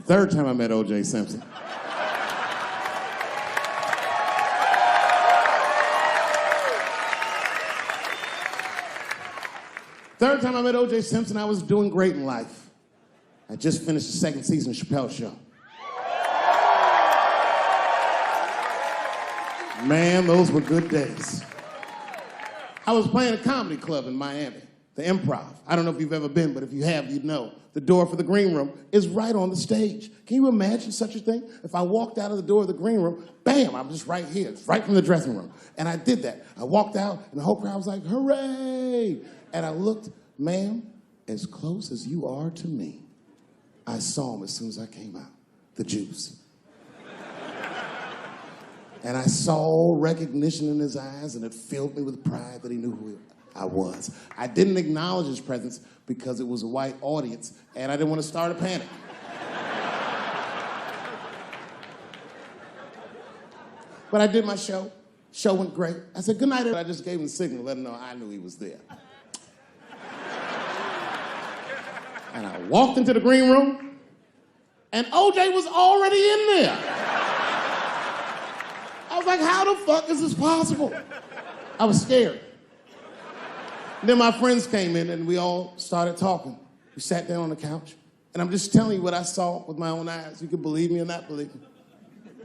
Third time I met O.J. Simpson. Third time I met O.J. Simpson, I was doing great in life. I just finished the second season of Chappelle Show. Man, those were good days. I was playing a comedy club in Miami, the Improv. I don't know if you've ever been, but if you have, you'd know. The door for the green room is right on the stage. Can you imagine such a thing? If I walked out of the door of the green room, bam, I'm just right here. It's right from the dressing room. And I did that. I walked out, and the whole crowd was like, hooray! And I looked, ma'am, as close as you are to me, I saw him as soon as I came out, the Juice. And I saw recognition in his eyes, and it filled me with pride that he knew who I was. I didn't acknowledge his presence because it was a white audience, and I didn't want to start a panic. But I did my show. Show went great. I said, good night. I just gave him a signal, let him know I knew he was there. And I walked into the green room, and OJ was already in there. I was like, how the fuck is this possible? I was scared. And then my friends came in and we all started talking. We sat down on the couch. And I'm just telling you what I saw with my own eyes. You can believe me or not believe me.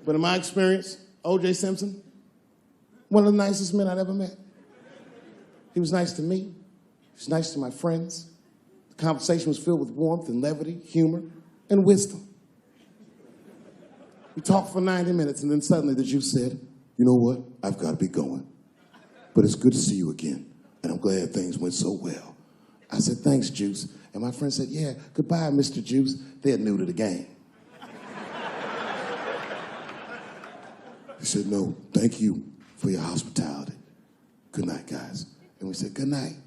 But in my experience, O.J. Simpson, one of the nicest men I'd ever met. He was nice to me. He was nice to my friends. The conversation was filled with warmth and levity, humor, and wisdom. We talked for 90 minutes, and then suddenly the Juice said, you know what? I've got to be going. But it's good to see you again, and I'm glad things went so well. I said, thanks, Juice. And my friend said, yeah, goodbye, Mr. Juice. They're new to the game. He said, no, thank you for your hospitality. Good night, guys. And we said, good night.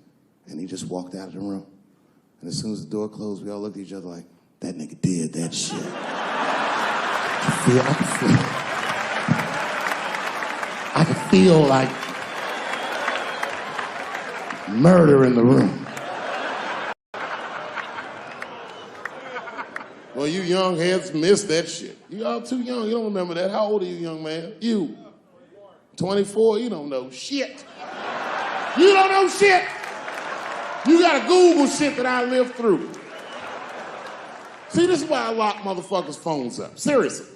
And he just walked out of the room. And as soon as the door closed, we all looked at each other like, that nigga did that shit. I could feel like murder in the room. Well, you young heads missed that shit. You all too young. You don't remember that. How old are you, young man? You. 24? You don't know shit. You don't know shit. You gotta Google shit that I lived through. See, this is why I lock motherfuckers' phones up. Seriously.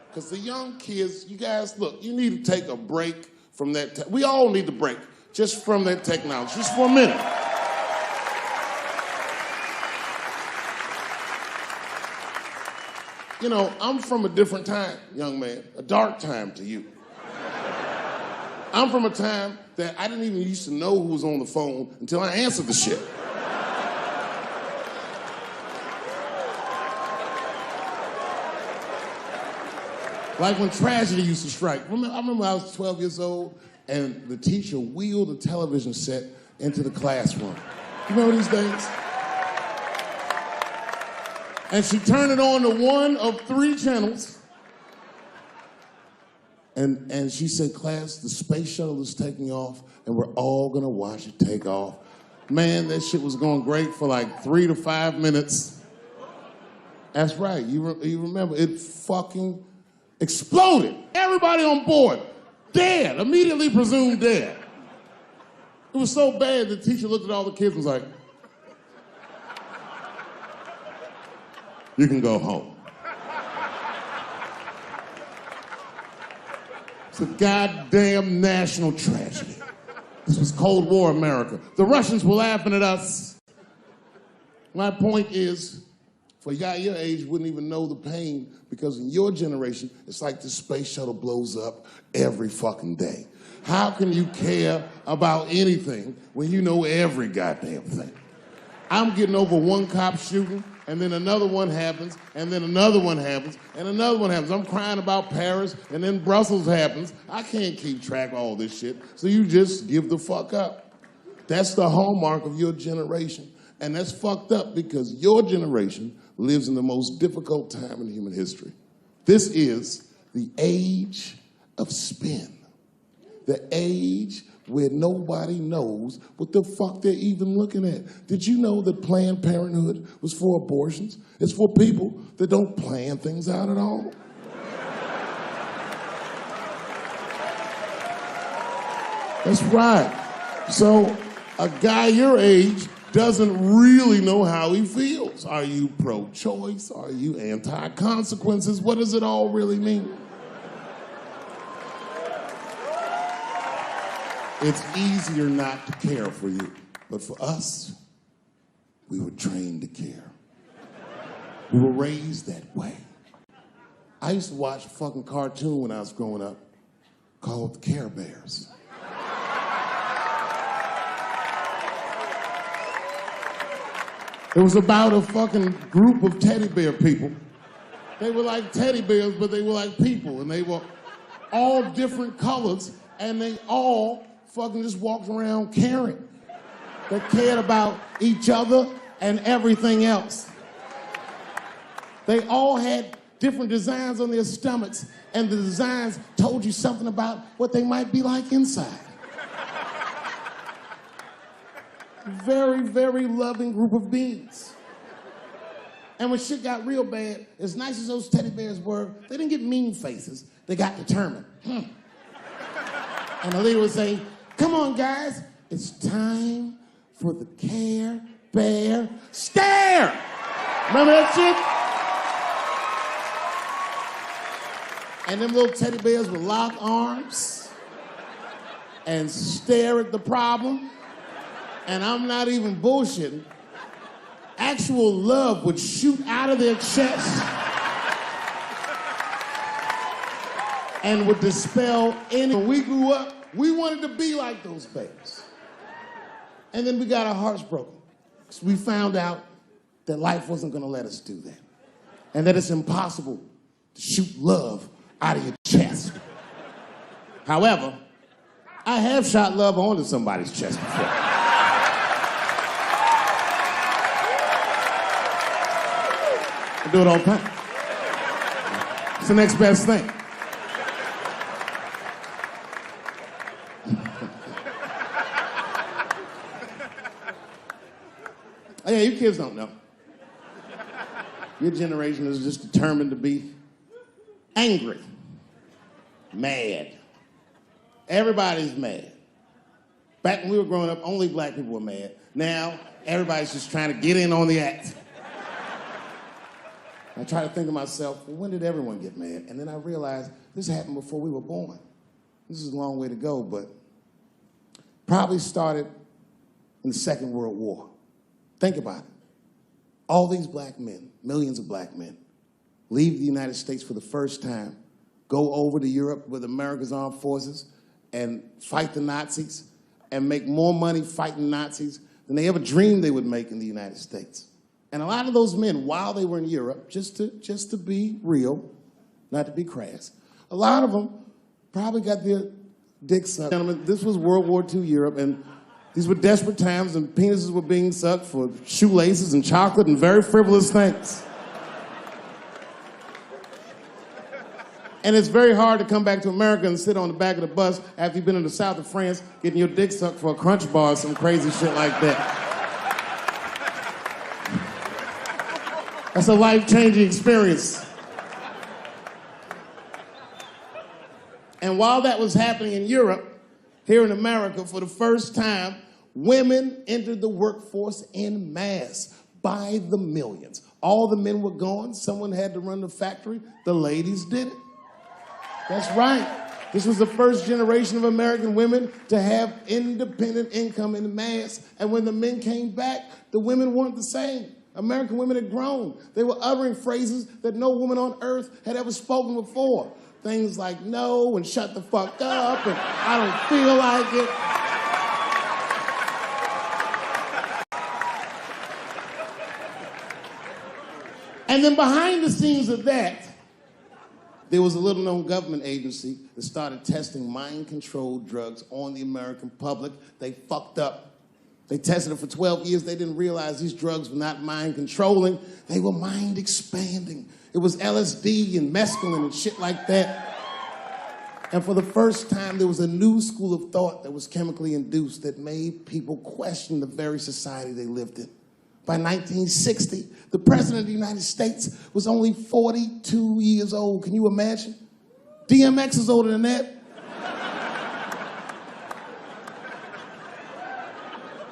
Because the young kids, you guys, look, you need to take a break from that. We all need to break just from that technology, just for a minute. You know, I'm from a different time, young man, a dark time to you. I'm from a time that I didn't even used to know who was on the phone until I answered the shit. Like when tragedy used to strike. I remember I was 12 years old and the teacher wheeled a television set into the classroom. You remember these days? And she turned it on to one of 3 channels. And she said, class, the space shuttle is taking off and we're all gonna watch it take off. Man, that shit was going great for like 3 to 5 minutes. That's right, you remember, it fucking exploded. Everybody on board, dead, immediately presumed dead. It was so bad the teacher looked at all the kids and was like, you can go home. It's a goddamn national tragedy. This was Cold War America. The Russians were laughing at us. My point is, for a guy your age wouldn't even know the pain because in your generation, it's like the space shuttle blows up every fucking day. How can you care about anything when you know every goddamn thing? I'm getting over one cop shooting, and then another one happens, and then another one happens, and another one happens. I'm crying about Paris, and then Brussels happens. I can't keep track of all this shit, so you just give the fuck up. That's the hallmark of your generation. And that's fucked up because your generation lives in the most difficult time in human history. This is the age of spin. The age where nobody knows what the fuck they're even looking at. Did you know that Planned Parenthood was for abortions? It's for people that don't plan things out at all. That's right. So a guy your age doesn't really know how he feels. Are you pro-choice? Are you anti-consequences? What does it all really mean? It's easier not to care for you. But for us, we were trained to care. We were raised that way. I used to watch a fucking cartoon when I was growing up called the Care Bears. It was about a fucking group of teddy bear people. They were like teddy bears, but they were like people, and they were all different colors, and they all fucking just walked around caring. They cared about each other and everything else. They all had different designs on their stomachs, and the designs told you something about what they might be like inside. Very, very loving group of beings. And when shit got real bad, as nice as those teddy bears were, they didn't get mean faces. They got determined. And the leader would say, "Come on, guys, it's time for the Care Bear Stare." Remember that shit? And them little teddy bears would lock arms and stare at the problem. And I'm not even bullshitting. Actual love would shoot out of their chest and would dispel any. When we grew up, we wanted to be like those bears. And then we got our hearts broken. Because we found out that life wasn't gonna let us do that. And that it's impossible to shoot love out of your chest. However, I have shot love onto somebody's chest before. I do it all the time. It's the next best thing. Oh yeah, you kids don't know. Your generation is just determined to be angry, mad. Everybody's mad. Back when we were growing up, only black people were mad. Now, everybody's just trying to get in on the act. I try to think to myself, well, when did everyone get mad? And then I realized this happened before we were born. This is a long way to go, but probably started in the Second World War. Think about it. All these black men, millions of black men, leave the United States for the first time, go over to Europe with America's armed forces and fight the Nazis and make more money fighting Nazis than they ever dreamed they would make in the United States. And a lot of those men, while they were in Europe, just to be real, not to be crass, a lot of them probably got their dicks sucked. Gentlemen, this was World War II Europe, and these were desperate times, and penises were being sucked for shoelaces and chocolate and very frivolous things. And it's very hard to come back to America and sit on the back of the bus after you've been in the south of France getting your dick sucked for a Crunch bar or some crazy shit like that. That's a life-changing experience. And while that was happening in Europe, here in America, for the first time, women entered the workforce en masse by the millions. All the men were gone. Someone had to run the factory. The ladies did it. That's right. This was the first generation of American women to have independent income en masse. And when the men came back, the women weren't the same. American women had grown. They were uttering phrases that no woman on earth had ever spoken before. Things like no and shut the fuck up and I don't feel like it. And then behind the scenes of that, there was a little-known government agency that started testing mind-controlled drugs on the American public. They fucked up. They tested it for 12 years. They didn't realize these drugs were not mind-controlling. They were mind-expanding. It was LSD and mescaline and shit like that. And for the first time, there was a new school of thought that was chemically induced that made people question the very society they lived in. By 1960, the President of the United States was only 42 years old. Can you imagine? DMX is older than that.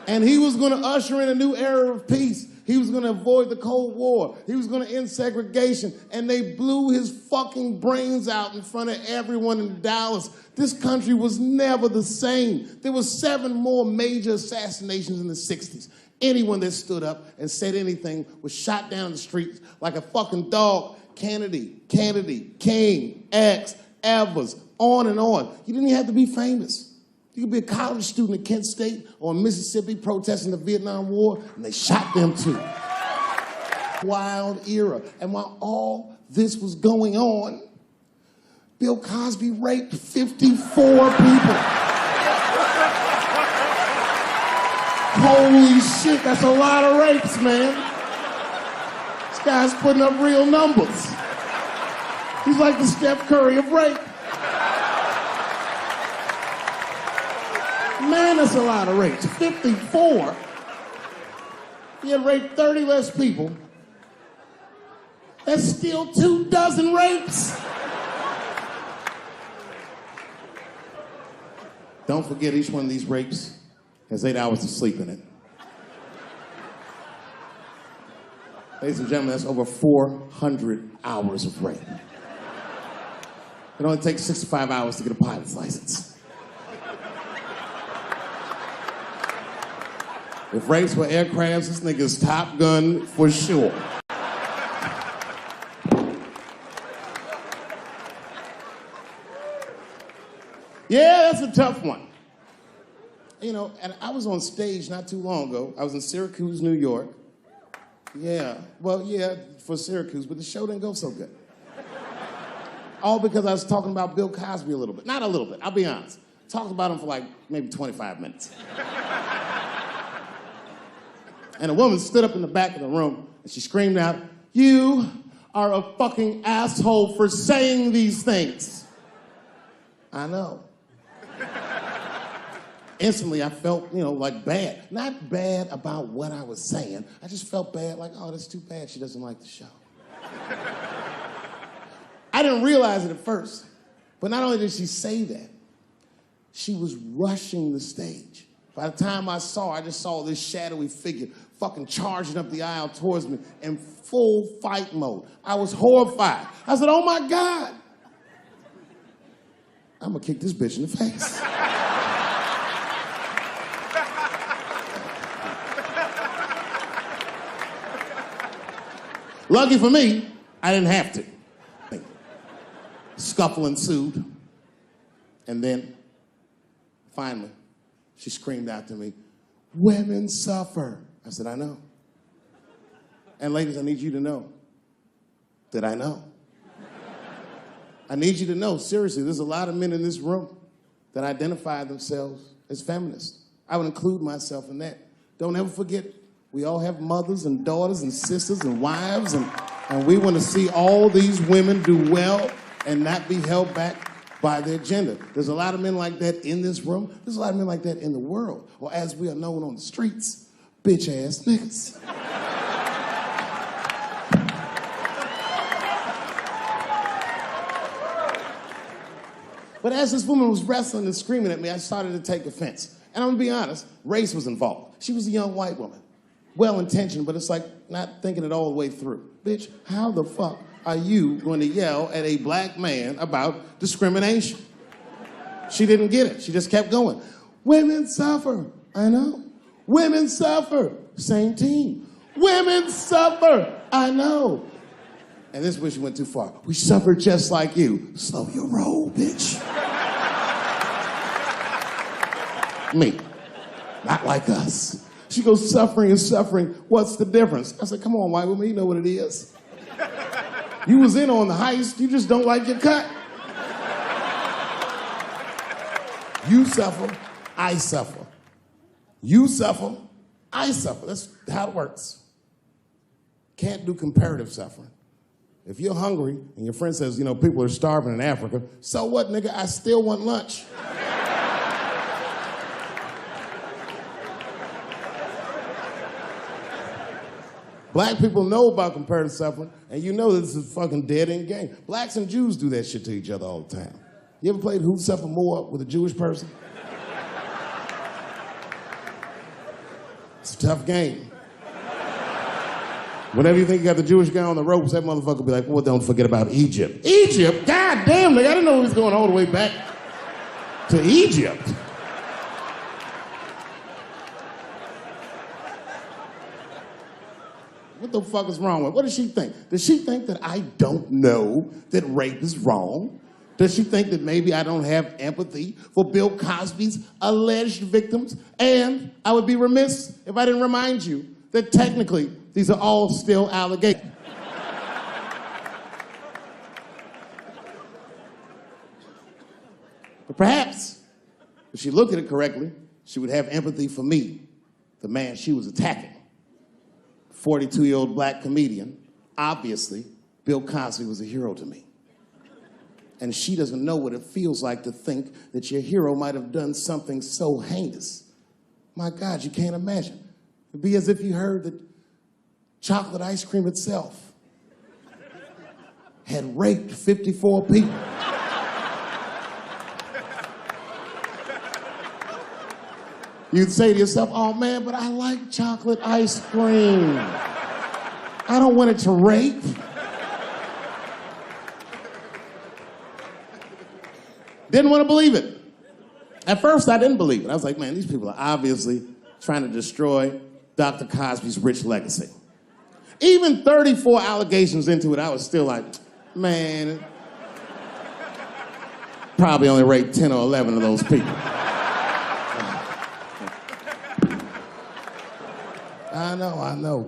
And he was going to usher in a new era of peace. He was going to avoid the Cold War. He was going to end segregation. And they blew his fucking brains out in front of everyone in Dallas. This country was never the same. There were 7 more major assassinations in the 60s. Anyone that stood up and said anything was shot down the streets like a fucking dog. Kennedy, King, X, Evers, on and on. You didn't even have to be famous. You could be a college student at Kent State or in Mississippi protesting the Vietnam War, and they shot them too. Wild era. And while all this was going on, Bill Cosby raped 54 people. Holy shit, that's a lot of rapes, man. This guy's putting up real numbers. He's like the Steph Curry of rape. Man, that's a lot of rapes. 54. He had raped 30 less people. That's still 24 rapes. Don't forget, each one of these rapes has 8 hours of sleep in it. Ladies and gentlemen, that's over 400 hours of rape. It only takes 65 hours to get a pilot's license. If rapes were aircrafts, this nigga's Top Gun for sure. Yeah, that's a tough one. You know, and I was on stage not too long ago. I was in Syracuse, New York. Yeah, well, yeah, for Syracuse, but the show didn't go so good. All because I was talking about Bill Cosby a little bit. Not a little bit, I'll be honest. Talked about him for like maybe 25 minutes. And a woman stood up in the back of the room and she screamed out, "You are a fucking asshole for saying these things." I know. Instantly, I felt, like bad. Not bad about what I was saying. I just felt bad, like, oh, that's too bad she doesn't like the show. I didn't realize it at first, but not only did she say that, she was rushing the stage. By the time I saw her, I just saw this shadowy figure fucking charging up the aisle towards me in full fight mode. I was horrified. I said, oh my God. I'm gonna kick this bitch in the face. Lucky for me, I didn't have to. Scuffle ensued. And then, finally, she screamed out to me, "Women suffer." I said, I know. And ladies, I need you to know that I know. I need you to know, seriously, there's a lot of men in this room that identify themselves as feminists. I would include myself in that. Don't ever forget it. We all have mothers and daughters and sisters and wives, and we want to see all these women do well and not be held back by their gender. There's a lot of men like that in this room. There's a lot of men like that in the world, or as we are known on the streets, bitch-ass niggas. But as this woman was wrestling and screaming at me, I started to take offense. And I'm gonna be honest, race was involved. She was a young white woman. Well-intentioned, but it's like not thinking it all the way through. Bitch, how the fuck are you going to yell at a black man about discrimination? She didn't get it. She just kept going. Women suffer. I know. Women suffer. Same team. Women suffer. I know. And this is where she went too far. We suffer just like you. Slow your roll, bitch. Me. Not like us. She goes, suffering and suffering. What's the difference? I said, come on, white woman, you know what it is. You was in on the heist, you just don't like your cut. You suffer, I suffer. You suffer, I suffer. That's how it works. Can't do comparative suffering. If you're hungry and your friend says, you know, people are starving in Africa, so what, nigga? I still want lunch. Black people know about comparative suffering, and you know this is a fucking dead-end game. Blacks and Jews do that shit to each other all the time. You ever played Who Suffer More with a Jewish person? It's a tough game. Whenever you think you got the Jewish guy on the ropes, that motherfucker will be like, well, don't forget about Egypt. Egypt? God damn, nigga, I didn't know he was going all the way back to Egypt. What the fuck is wrong with her? What does she think? Does she think that I don't know that rape is wrong? Does she think that maybe I don't have empathy for Bill Cosby's alleged victims? And I would be remiss if I didn't remind you that technically these are all still allegations. But perhaps, if she looked at it correctly, she would have empathy for me, the man she was attacking. 42-year-old black comedian. Obviously, Bill Cosby was a hero to me. And she doesn't know what it feels like to think that your hero might have done something so heinous. My God, you can't imagine. It'd be as if you heard that chocolate ice cream itself had raped 54 people. You'd say to yourself, oh man, but I like chocolate ice cream. I don't want it to rape. Didn't want to believe it. At first, I didn't believe it. I was like, man, these people are obviously trying to destroy Dr. Cosby's rich legacy. Even 34 allegations into it, I was still like, man, probably only raped 10 or 11 of those people. I know.